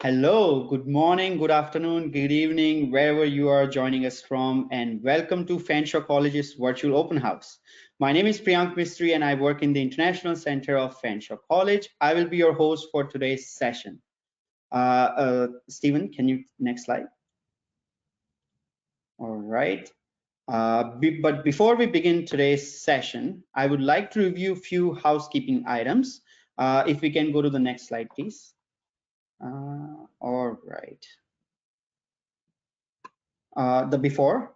Hello, good morning, good afternoon, good evening, wherever you are joining us from, and welcome to Fanshawe College's virtual open house. My name is Priyank Mistry, and I work in the International Center of Fanshawe College. I will be your host for today's session. Stephen, can you next slide? All right. But before we begin today's session, I would like to review a few housekeeping items. If we can go to the next slide, please. All right. The before.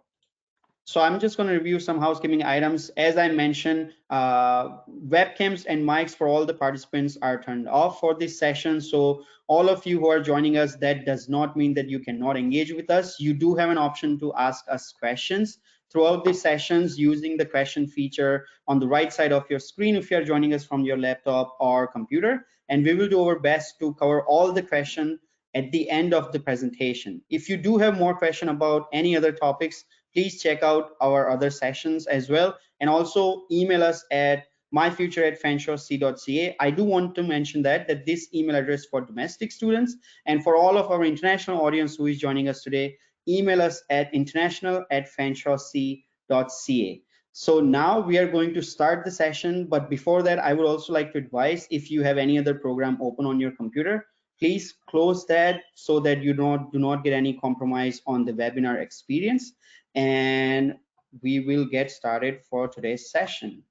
So I'm just going to review some housekeeping items. As I mentioned, webcams and mics for all the participants are turned off for this session. So all of you who are joining us, that does not mean that you cannot engage with us. You do have an option to ask us questions throughout these sessions using the question feature on the right side of your screen if you are joining us from your laptop or computer. And we will do our best to cover all the questions at the end of the presentation. If you do have more questions about any other topics, please check out our other sessions as well, and also email us at myfuture@fanshawe.ca. I do want to mention that this email address for domestic students, and for all of our international audience who is joining us today, email us at international@fanshawe.ca. So now we are going to start the session, but before that, I would also like to advise, if you have any other program open on your computer, please close that so that you do not get any compromise on the webinar experience. And we will get started for today's session.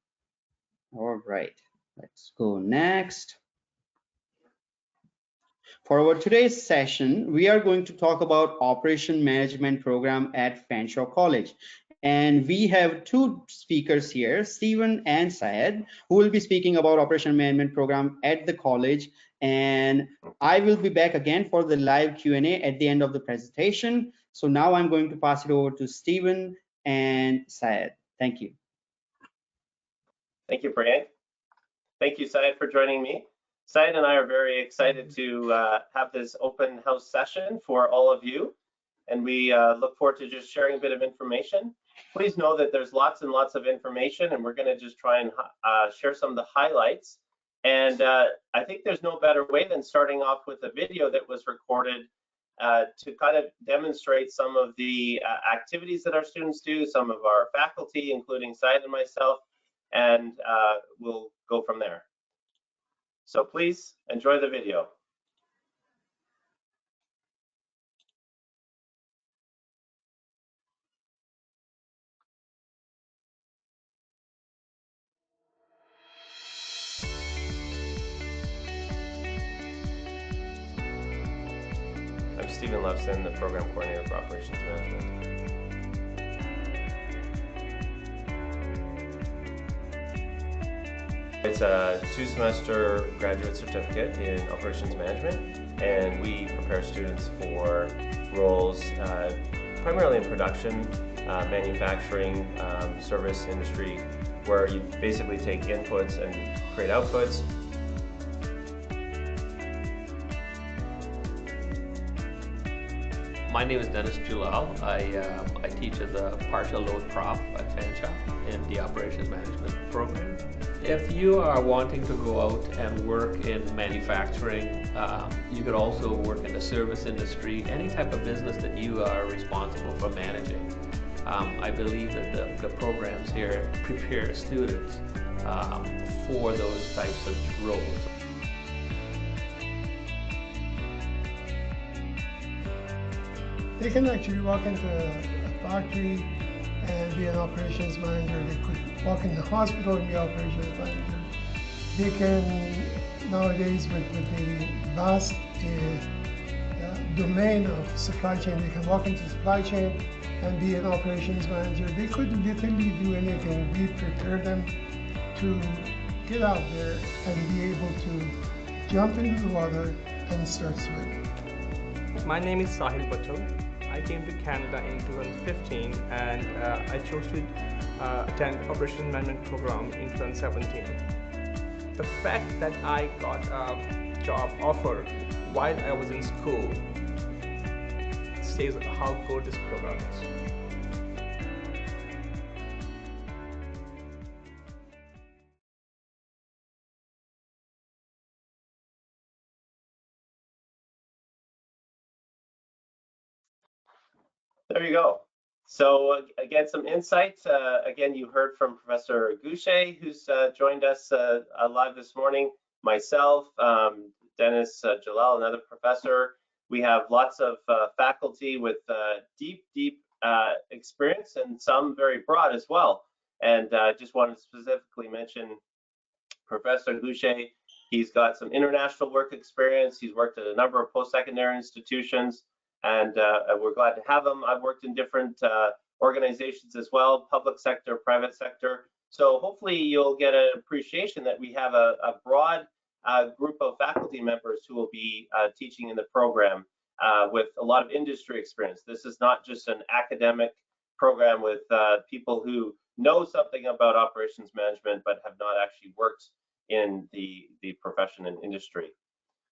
All right, let's go next. For our today's session, we are going to talk about Operation Management Program at Fanshawe College. And we have two speakers here, Stephen and Syed, who will be speaking about Operation Management Program at the college. And I will be back again for the live Q&A at the end of the presentation. So now I'm going to pass it over to Stephen and Syed. Thank you. Thank you, Priyank. Thank you, Syed, for joining me. Syed and I are very excited to have this open house session for all of you, and we look forward to just sharing a bit of information. Please know that there's lots and lots of information, and we're going to just try and share some of the highlights. And I think there's no better way than starting off with a video that was recorded to kind of demonstrate some of the activities that our students do, some of our faculty, including Syed and myself, and we'll go from there. So please enjoy the video. I'm Stephen Levson, the Program Coordinator for Operations Management. It's a 2-semester graduate certificate in operations management, and we prepare students for roles primarily in production, manufacturing, service industry, where you basically take inputs and create outputs. My name is Dennis Julal. I teach as a partial load prof at Fanshawe in the Operations Management program. If you are wanting to go out and work in manufacturing, you could also work in the service industry, any type of business that you are responsible for managing. I believe that the programs here prepare students for those types of roles. They can actually walk into a factory and be an operations manager. They could walk in the hospital and be operations manager. They can, nowadays with the vast domain of supply chain, they can walk into supply chain and be an operations manager. They could literally do anything. We prepare them to get out there and be able to jump into the water and start swimming. My name is Sahil Patel. I came to Canada in 2015 and I chose to attend Operations Management program in 2017. The fact that I got a job offer while I was in school says how good this program is. There you go. So again, some insights. Again, you heard from Professor Goucher, who's joined us live this morning, myself, Dennis Jalal, another professor. We have lots of faculty with deep experience and some very broad as well. And I just wanted to specifically mention Professor Goucher. He's got some international work experience. He's worked at a number of post-secondary institutions, and we're glad to have him. I've worked in different organizations as well, public sector, private sector. So hopefully you'll get an appreciation that we have a broad group of faculty members who will be teaching in the program with a lot of industry experience. This is not just an academic program with people who know something about operations management but have not actually worked in the profession and industry.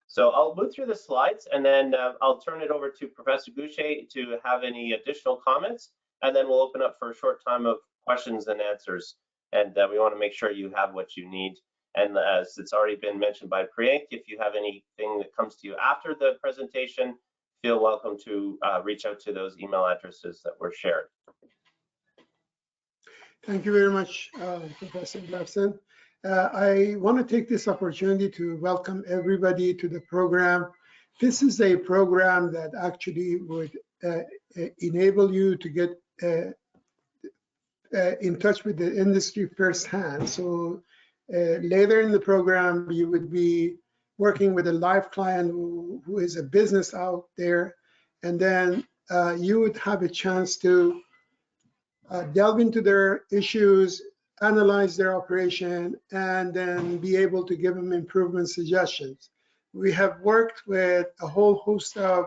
So I'll move through the slides, and then I'll turn it over to Professor Goucher to have any additional comments, and then we'll open up for a short time of questions and answers. And we want to make sure you have what you need. And as it's already been mentioned by Priyank, if you have anything that comes to you after the presentation, feel welcome to reach out to those email addresses that were shared. Thank you very much, Professor Lefson. I want to take this opportunity to welcome everybody to the program. This is a program that actually would enable you to get in touch with the industry firsthand. So later in the program, you would be working with a live client who is a business out there, and then you would have a chance to delve into their issues, analyze their operation, and then be able to give them improvement suggestions. We have worked with a whole host of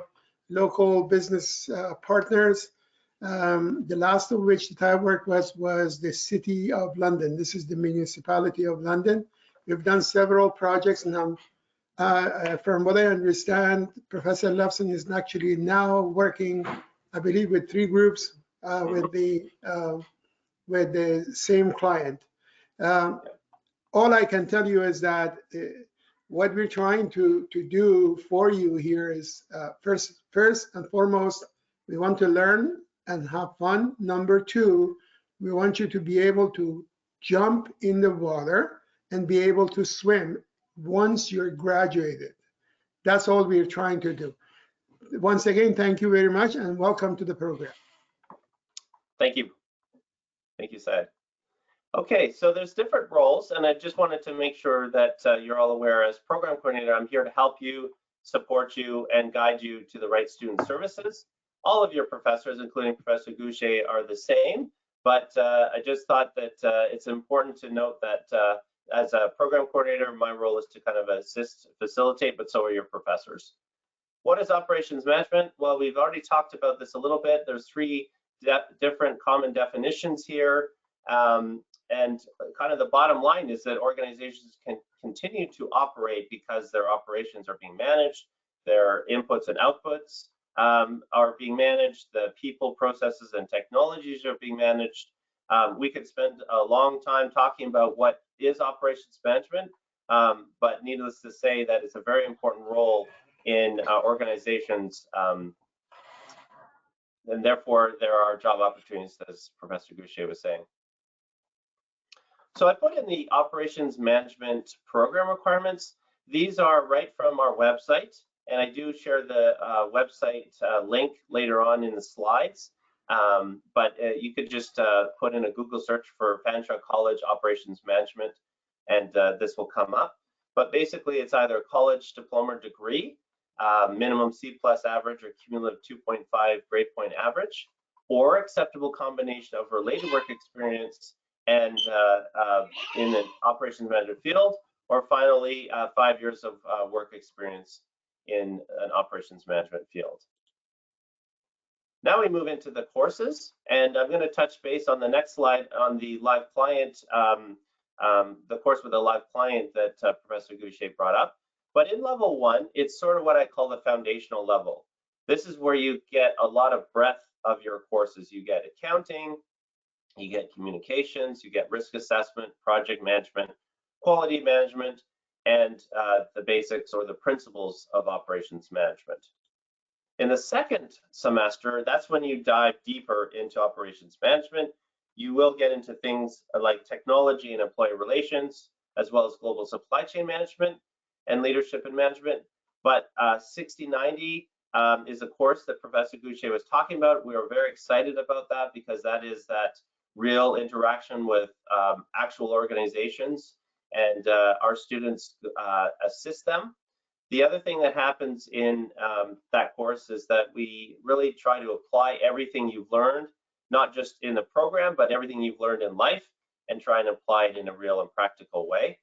local business partners. The last of which that I worked with was the City of London. This is the municipality of London. We've done several projects, and from what I understand, Professor Lefson is actually now working, I believe, with 3 groups with the same client. All I can tell you is that what we're trying to do for you here is first and foremost, we want to learn and have fun. Number 2, we want you to be able to jump in the water and be able to swim once you're graduated. That's all we're trying to do. Once again, thank you very much and welcome to the program. Thank you. Thank you, Syed. Okay, so there's different roles, and I just wanted to make sure that you're all aware, as program coordinator, I'm here to help you, support you, and guide you to the right student services. All of your professors, including Professor Goucher, are the same, but I just thought that it's important to note that as a program coordinator, my role is to kind of assist, facilitate, but so are your professors. What is operations management? Well, we've already talked about this a little bit. There's 3 different common definitions here. And kind of the bottom line is that organizations can continue to operate because their operations are being managed, their inputs and outputs are being managed, the people, processes, and technologies are being managed. We could spend a long time talking about what is operations management, but needless to say that it's a very important role in organizations, and therefore there are job opportunities, as Professor Goucher was saying. So I put in the operations management program requirements. These are right from our website, and I do share the website link later on in the slides. But you could just put in a Google search for Fanshawe College Operations Management, and this will come up. But basically, it's either a college diploma or degree, minimum C+ average or cumulative 2.5 grade point average, or acceptable combination of related work experience and in the operations management field, or finally 5 years of work experience in an operations management field. Now we move into the courses, and I'm going to touch base on the next slide on the live client, the course with a live client that Professor Goucher brought up. But in level 1, it's sort of what I call the foundational level. This is where you get a lot of breadth of your courses. You get accounting, you get communications, you get risk assessment, project management, quality management, and the basics or the principles of operations management. In the second semester, that's when you dive deeper into operations management. You will get into things like technology and employee relations, as well as global supply chain management and leadership and management. But 6090 is a course that Professor Goucher was talking about. We are very excited about that because that is that real interaction with actual organizations, and our students assist them. The other thing that happens in that course is that we really try to apply everything you've learned, not just in the program, but everything you've learned in life, and try and apply it in a real and practical way.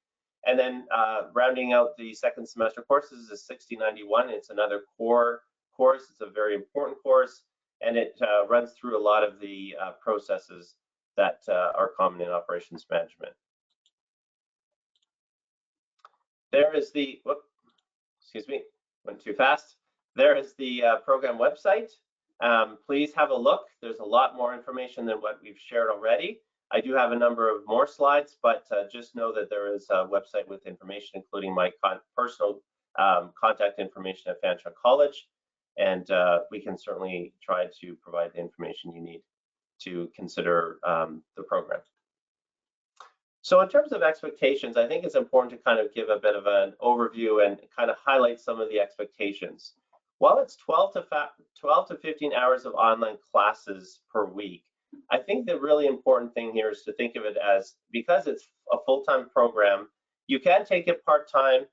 And then rounding out the second semester courses is 6091. It's another core course. It's a very important course, and it runs through a lot of the processes that are common in operations management. There is the, whoop, excuse me, went too fast. There is the program website. Please have a look. There's a lot more information than what we've shared already. I do have a number of more slides, but just know that there is a website with information, including my personal contact information at Fanshawe College, and we can certainly try to provide the information you need to consider the program. So in terms of expectations, I think it's important to kind of give a bit of an overview and kind of highlight some of the expectations. While it's 12 to 15 hours of online classes per week, I think the really important thing here is to think of it as, because it's a full-time program, you can take it part-time.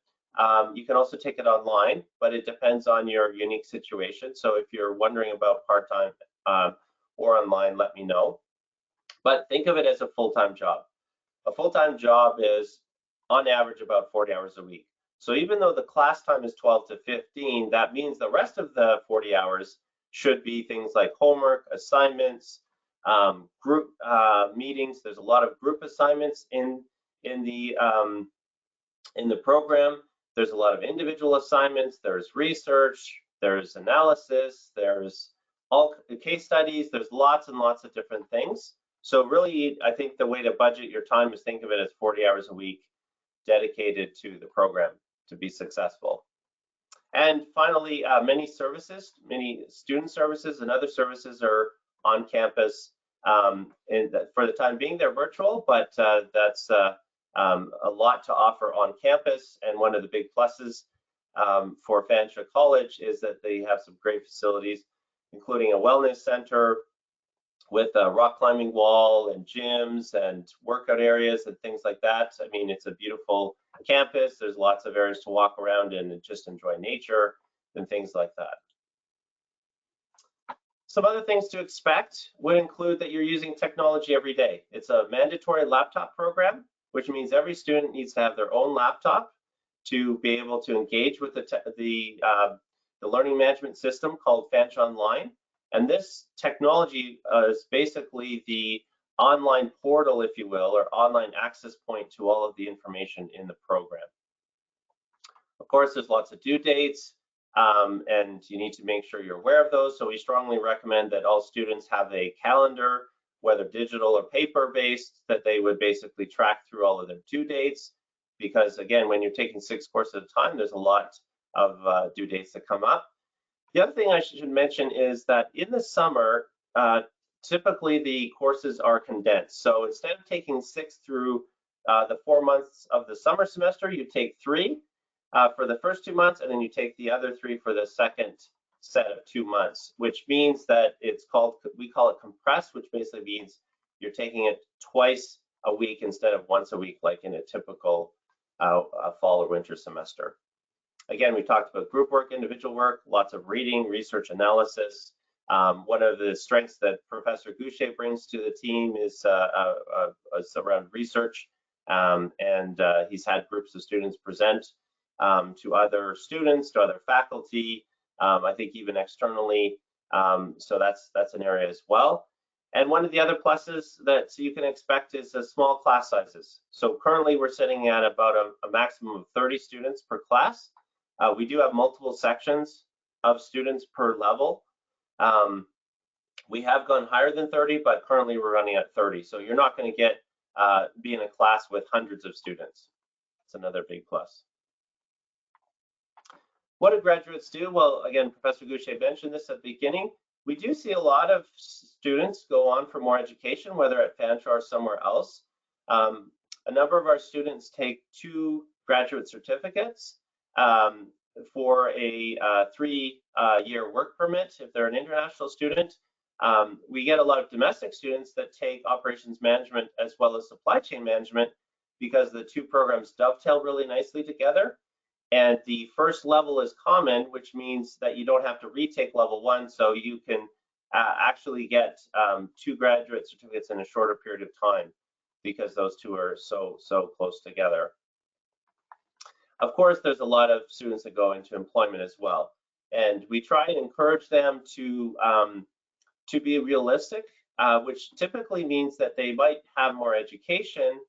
You can also take it online, but it depends on your unique situation. So if you're wondering about part-time or online, let me know. But think of it as a full-time job. A full-time job is on average about 40 hours a week. So even though the class time is 12 to 15, that means the rest of the 40 hours should be things like homework, assignments, group meetings. There's a lot of group assignments in the program. There's a lot of individual assignments. There's research, there's analysis, there's all case studies. There's lots and lots of different things. So really, I think the way to budget your time is think of it as 40 hours a week dedicated to the program to be successful. And finally, many student services and other services are on campus. And for the time being, they're virtual, but that's a lot to offer on campus. And one of the big pluses for Fanshawe College is that they have some great facilities, including a wellness center with a rock climbing wall and gyms and workout areas and things like that. I mean, it's a beautiful campus. There's lots of areas to walk around and just enjoy nature and things like that. Some other things to expect would include that you're using technology every day. It's a mandatory laptop program, which means every student needs to have their own laptop to be able to engage with the learning management system called Fanshawe Online. And this technology is basically the online portal, if you will, or online access point to all of the information in the program. Of course, there's lots of due dates, and you need to make sure you're aware of those. So we strongly recommend that all students have a calendar, whether digital or paper-based, that they would basically track through all of their due dates. Because again, when you're taking 6 courses at a time, there's a lot of due dates that come up. The other thing I should mention is that in the summer, typically the courses are condensed. So instead of taking 6 through the 4 months of the summer semester, you take 3 for the first 2 months, and then you take the other 3 for the second set of 2 months, which means that we call it compressed, which basically means you're taking it twice a week instead of once a week, like in a typical fall or winter semester. Again, we talked about group work, individual work, lots of reading, research, analysis. One of the strengths that Professor Goucher brings to the team is around research, and he's had groups of students present to other students, to other faculty, I think even externally. So that's an area as well. And one of the other pluses that you can expect is small class sizes. So currently we're sitting at about a maximum of 30 students per class. We do have multiple sections of students per level. We have gone higher than 30, but currently we're running at 30. So you're not going to be in a class with hundreds of students. It's another big plus. What do graduates do? Well, again, Professor Goucher mentioned this at the beginning. We do see a lot of students go on for more education, whether at Fanshawe or somewhere else. A number of our students take 2 graduate certificates for a 3-year work permit if they're an international student. We get a lot of domestic students that take operations management as well as supply chain management because the 2 programs dovetail really nicely together. And the first level is common, which means that you don't have to retake level 1, so you can actually get 2 graduate certificates in a shorter period of time because those 2 are so close together. Of course, there's a lot of students that go into employment as well, and we try and encourage them to be realistic, which typically means that they might have more education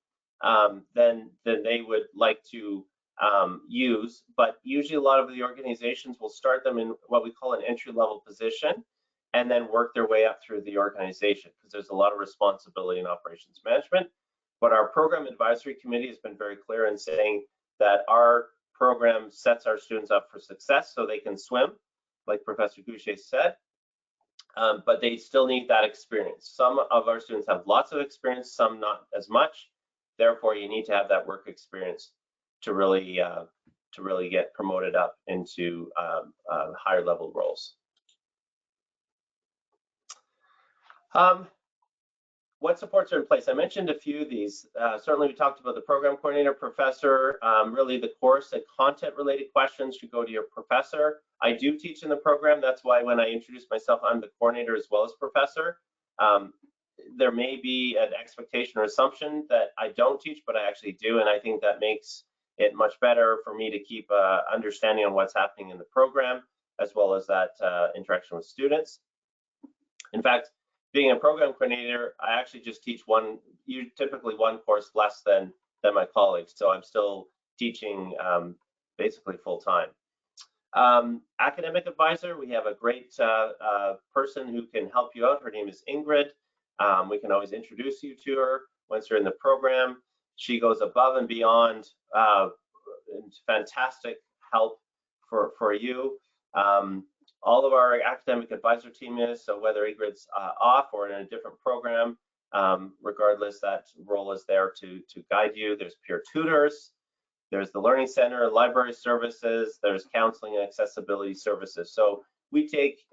than they would like to use, but usually a lot of the organizations will start them in what we call an entry-level position and then work their way up through the organization because there's a lot of responsibility in operations management. But our program advisory committee has been very clear in saying that our program sets our students up for success so they can swim, like Professor Goucher said, but they still need that experience. Some of our students have lots of experience, some not as much. Therefore, you need to have that work experience to really get promoted up into higher level roles. What supports are in place? I mentioned a few of these. Certainly, we talked about the program coordinator, professor. Really, the course and content related questions should go to your professor. I do teach in the program. That's why when I introduce myself, I'm the coordinator as well as professor. There may be an expectation or assumption that I don't teach, but I actually do, and I think that makes it much better for me to keep understanding on what's happening in the program, as well as that interaction with students. In fact, being a program coordinator, I actually just teach typically one course less than my colleagues, so I'm still teaching basically full time. Academic advisor, we have a great person who can help you out. Her name is Ingrid. We can always introduce you to her once you're in the program. She goes above and beyond, fantastic help for you. All of our academic advisor team is, so whether Ingrid's off or in a different program, regardless, that role is there to guide you. There's peer tutors, there's the Learning Center, library services, there's counseling and accessibility services. So we take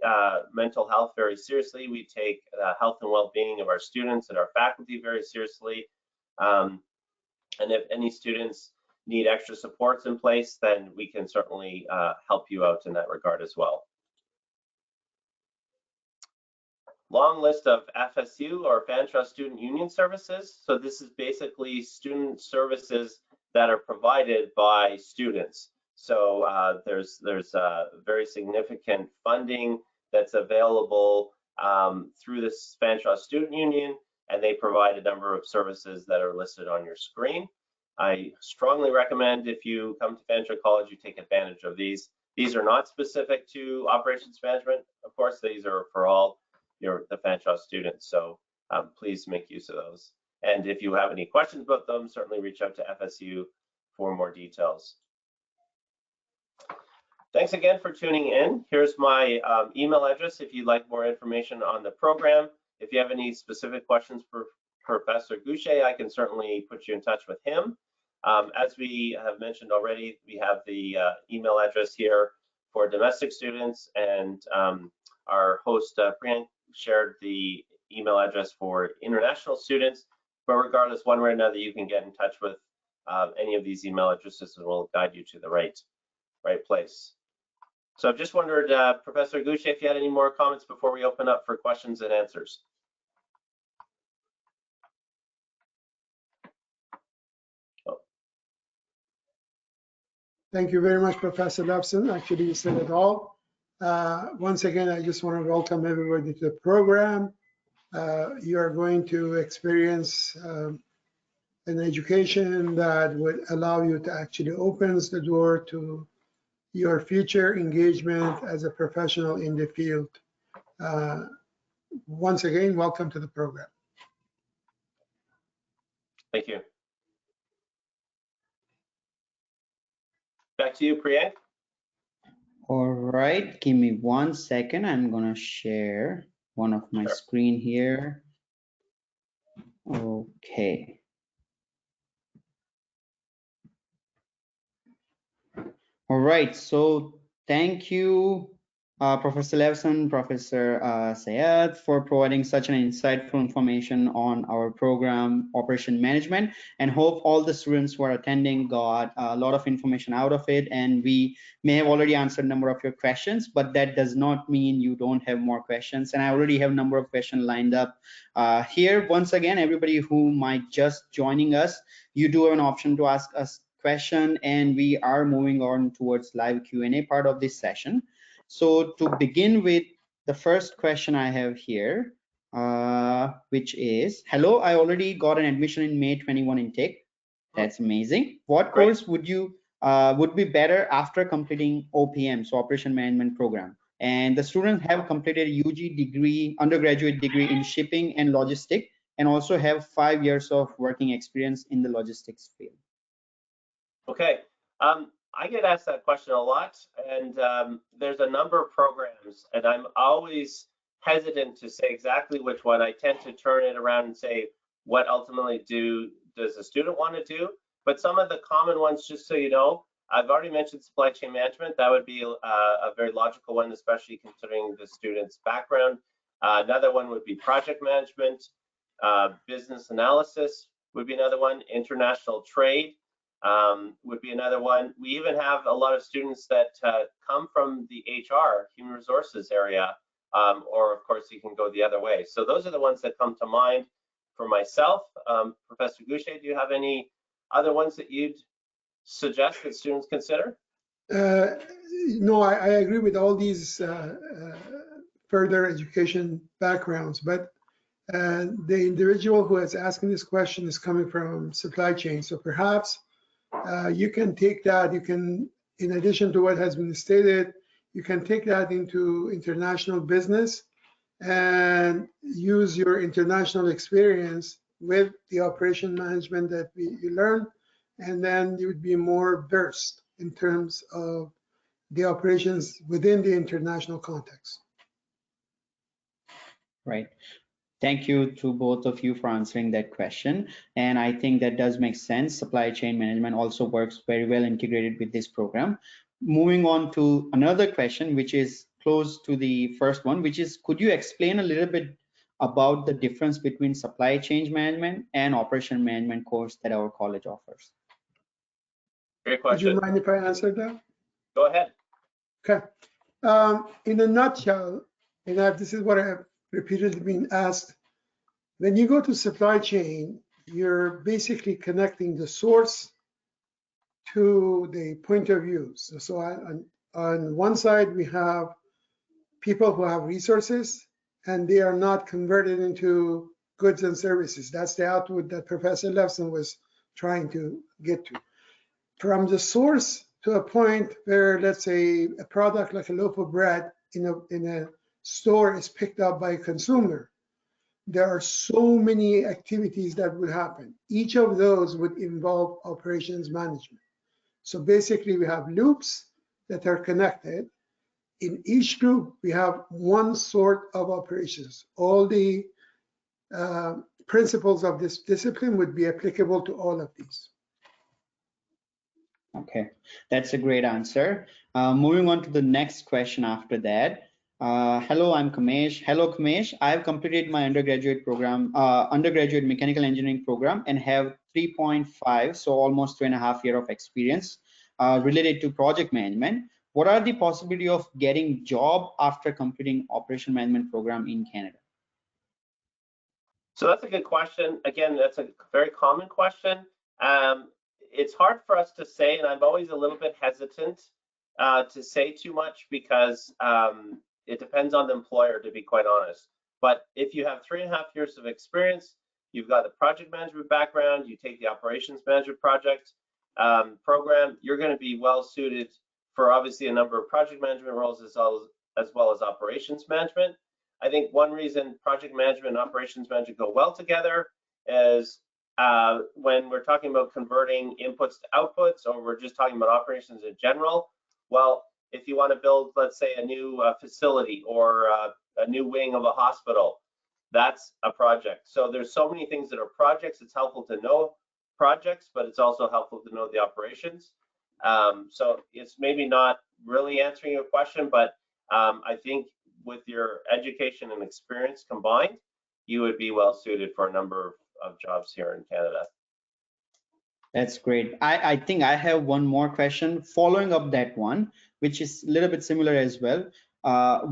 mental health very seriously. We take health and well-being of our students and our faculty very seriously. And if any students need extra supports in place, then we can certainly help you out in that regard as well. Long list of FSU or Fanshawe Student Union services. So this is basically student services that are provided by students. So there's very significant funding that's available through this Fanshawe Student Union, and they provide a number of services that are listed on your screen. I strongly recommend if you come to Fanshawe College, you take advantage of these. These are not specific to operations management. Of course, these are for all the Fanshawe students, so please make use of those. And if you have any questions about them, certainly reach out to FSU for more details. Thanks again for tuning in. Here's my email address if you'd like more information on the program. If you have any specific questions for Professor Goucher, I can certainly put you in touch with him. As we have mentioned already, we have the email address here for domestic students, and our host Priyank shared the email address for international students. But regardless, one way or another, you can get in touch with any of these email addresses, and we'll guide you to the right place. So I've just wondered, Professor Goucher, if you had any more comments before we open up for questions and answers. Thank you very much, Professor Levson. Actually, you said it all. Once again, I just want to welcome everybody to the program. You are going to experience an education that would allow you to actually opens the door to your future engagement as a professional in the field. Once again, welcome to the program. Thank you. Back to you, Priyank. All right, give me 1 second. I'm gonna share one of my Sure. screen here. Okay. All right, so thank you, Professor Levson, Professor Sayed, for providing such an insightful information on our program, Operation Management, and hope all the students who are attending got a lot of information out of it. And we may have already answered a number of your questions, but that does not mean you don't have more questions. And I already have a number of questions lined up here. Once again, everybody who might just joining us, you do have an option to ask us question, and we are moving on towards live Q&A part of this session. So to begin with, the first question I have here, which is, hello, I already got an admission in May 21 intake. That's amazing. What Great. course would you would be better after completing OPM, so Operation Management Program? And the students have completed a UG degree, undergraduate degree in shipping and logistics, and also have 5 years of working experience in the logistics field. Okay, I get asked that question a lot, and there's a number of programs, and I'm always hesitant to say exactly which one. I tend to turn it around and say, what ultimately does the student want to do? But some of the common ones, just so you know, I've already mentioned supply chain management. That would be a very logical one, especially considering the student's background. Another one would be project management, business analysis would be another one, international trade would be another one. We even have a lot of students that come from the HR, human resources area, or of course you can go the other way. So those are the ones that come to mind for myself. Professor Goucher, do you have any other ones that you'd suggest that students consider? No, I agree with all these further education backgrounds, but the individual who is asking this question is coming from supply chain. So perhaps you can take that, you can, in addition to what has been stated, you can take that into international business and use your international experience with the operation management that you learn, and then you would be more versed in terms of the operations within the international context. Right. Thank you to both of you for answering that question. And I think that does make sense. Supply chain management also works very well integrated with this program. Moving on to another question, which is close to the first one, which is, could you explain a little bit about the difference between supply chain management and operation management course that our college offers? Great Would you question. mind if I answer that? Go ahead. Okay. In a nutshell, and this is what I have repeatedly been asked, when you go to supply chain, you're basically connecting the source to the point of use. So on one side, we have people who have resources, and they are not converted into goods and services. That's the output that Professor Levson was trying to get to. From the source to a point where, let's say, a product like a loaf of bread in a store is picked up by a consumer, there are so many activities that would happen. Each of those would involve operations management. So basically, we have loops that are connected. In each loop, we have one sort of operations. All the principles of this discipline would be applicable to all of these. Okay, that's a great answer. Moving on to the next question after that. Hello, I'm Kamesh. Hello, Kamesh. I've completed my undergraduate program, undergraduate mechanical engineering program, and have 3.5, so almost 2.5 years of experience related to project management. What are the possibility of getting job after completing operation management program in Canada? So that's a good question. Again, that's a very common question. It's hard for us to say, and I'm always a little bit hesitant to say too much because it depends on the employer, to be quite honest. But if you have 3.5 years of experience, you've got the project management background, you take the operations management project program, you're going to be well suited for obviously a number of project management roles as well as operations management. I think one reason project management and operations management go well together is when we're talking about converting inputs to outputs, or we're just talking about operations in general. Well, if you want to build, let's say, a new facility or a new wing of a hospital, that's a project. So there's so many things that are projects. It's helpful to know projects, but it's also helpful to know the operations. So it's maybe not really answering your question, but I think with your education and experience combined, you would be well suited for a number of jobs here in Canada. That's great. I think I have one more question following up that one, which is a little bit similar as well.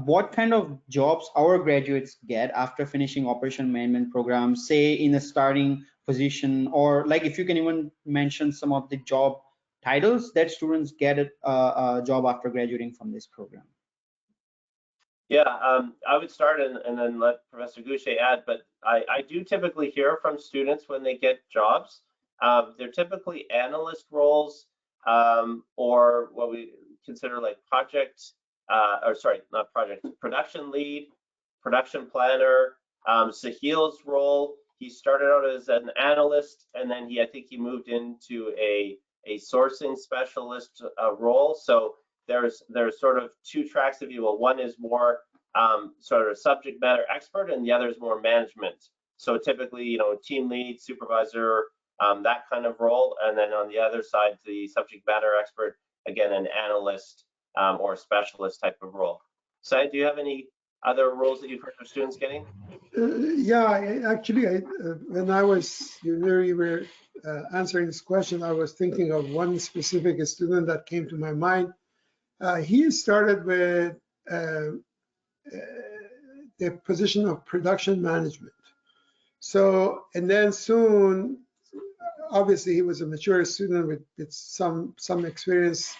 What kind of jobs our graduates get after finishing operation management program, say in a starting position, or like if you can even mention some of the job titles that students get a job after graduating from this program? Yeah, I would start and then let Professor Goucher add, but I do typically hear from students when they get jobs. They're typically analyst roles or what we consider like production lead, production planner. Sahil's role, he started out as an analyst, and then I think he moved into a sourcing specialist role. So there's sort of two tracks, if you will. One is more sort of subject matter expert, and the other is more management. So typically, team lead, supervisor, that kind of role. And then on the other side, the subject matter expert, again, an analyst or specialist type of role. Syed, do you have any other roles that you've heard of students getting? Yeah, actually, when I was, you were answering this question, I was thinking of one specific student that came to my mind. He started with the position of production management. So, and then soon, obviously he was a mature student with some experience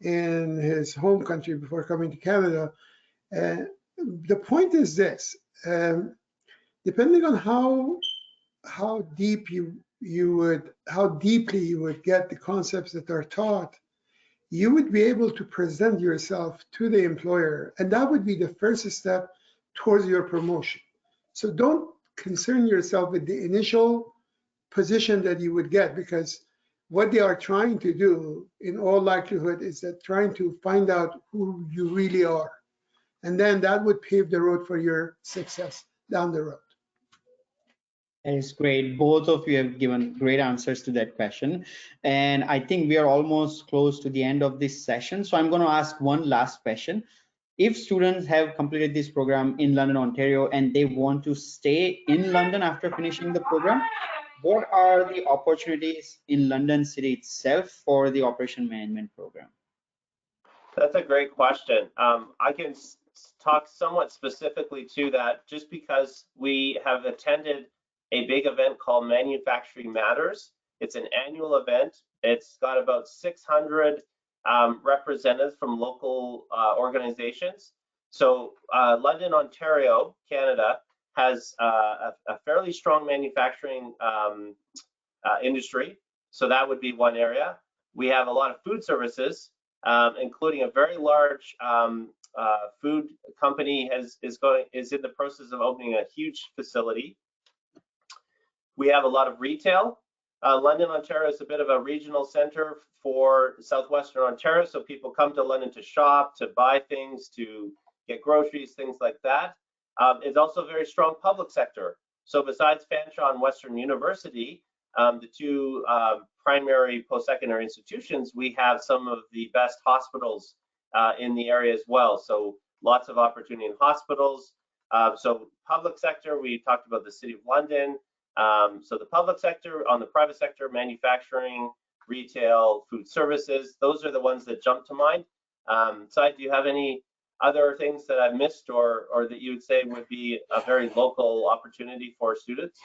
in his home country before coming to Canada. The point is this, depending on how deeply you would get the concepts that are taught, you would be able to present yourself to the employer, and that would be the first step towards your promotion. So don't concern yourself with the initial position that you would get, because what they are trying to do in all likelihood is that trying to find out who you really are, and then that would pave the road for your success down the road. That is great. Both of you have given great answers to that question. And I think we are almost close to the end of this session. So I'm going to ask one last question. If students have completed this program in London, Ontario, and they want to stay in London after finishing the program, what are the opportunities in London City itself for the operation management program? That's a great question. I can talk somewhat specifically to that just because we have attended a big event called Manufacturing Matters. It's an annual event. It's got about 600 representatives from local organizations. So London, Ontario, Canada has a fairly strong manufacturing industry. So that would be one area. We have a lot of food services, including a very large food company is in the process of opening a huge facility. We have a lot of retail. London, Ontario is a bit of a regional center for southwestern Ontario, so people come to London to shop, to buy things, to get groceries, things like that. It's also a very strong public sector. So besides Fanshawe and Western University, the two primary post-secondary institutions, we have some of the best hospitals in the area as well. So lots of opportunity in hospitals. So public sector, we talked about the City of London. So the public sector, on the private sector, manufacturing, retail, food services, those are the ones that jump to mind. Syed, do you have any other things that I've missed or that you would say would be a very local opportunity for students?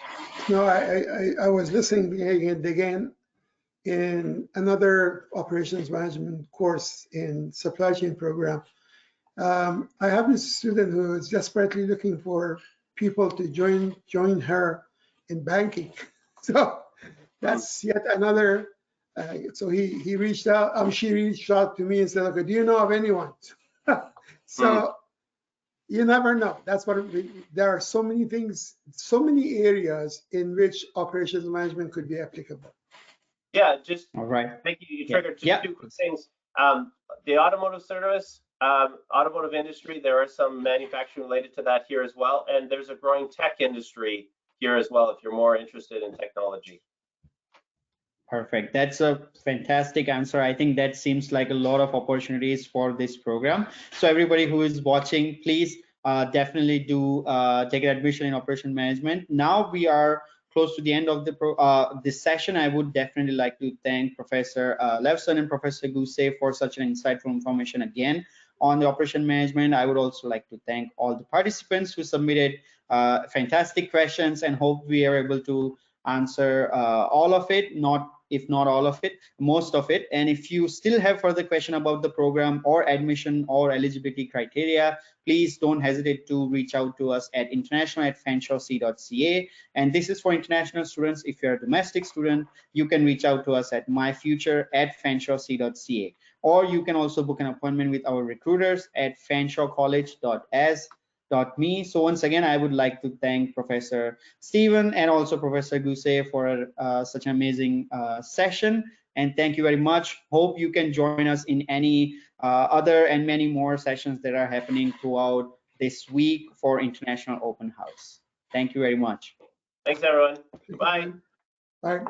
No, I was listening again in another operations management course in supply chain program. I have this student who is desperately looking for people to join her in banking. So that's yet another. So he reached out. She reached out to me and said, "Okay, do you know of anyone?" So you never know. That's what there are so many things, so many areas in which operations management could be applicable. Yeah, just all right. thank you. You triggered just two quick things. The automotive service, automotive industry, there are some manufacturing related to that here as well. And there's a growing tech industry here as well if you're more interested in technology. Perfect. That's a fantastic answer. I think that seems like a lot of opportunities for this program. So everybody who is watching, please definitely do take an admission in operation management. Now we are close to the end of the this session. I would definitely like to thank Professor Levson and Professor Guse for such an insightful information again on the operation management. I would also like to thank all the participants who submitted fantastic questions, and hope we are able to answer all of it, if not all of it, most of it. And if you still have further question about the program or admission or eligibility criteria, please don't hesitate to reach out to us at international@fanshawe.ca. And this is for international students. If you're a domestic student, you can reach out to us at myfuture@fanshawe.ca, or you can also book an appointment with our recruiters at fanshawecollege.as.me. So once again, I would like to thank Professor Stephen and also Professor Guse for such an amazing session. And thank you very much. Hope you can join us in any other and many more sessions that are happening throughout this week for International Open House. Thank you very much. Thanks, everyone. Goodbye. Bye.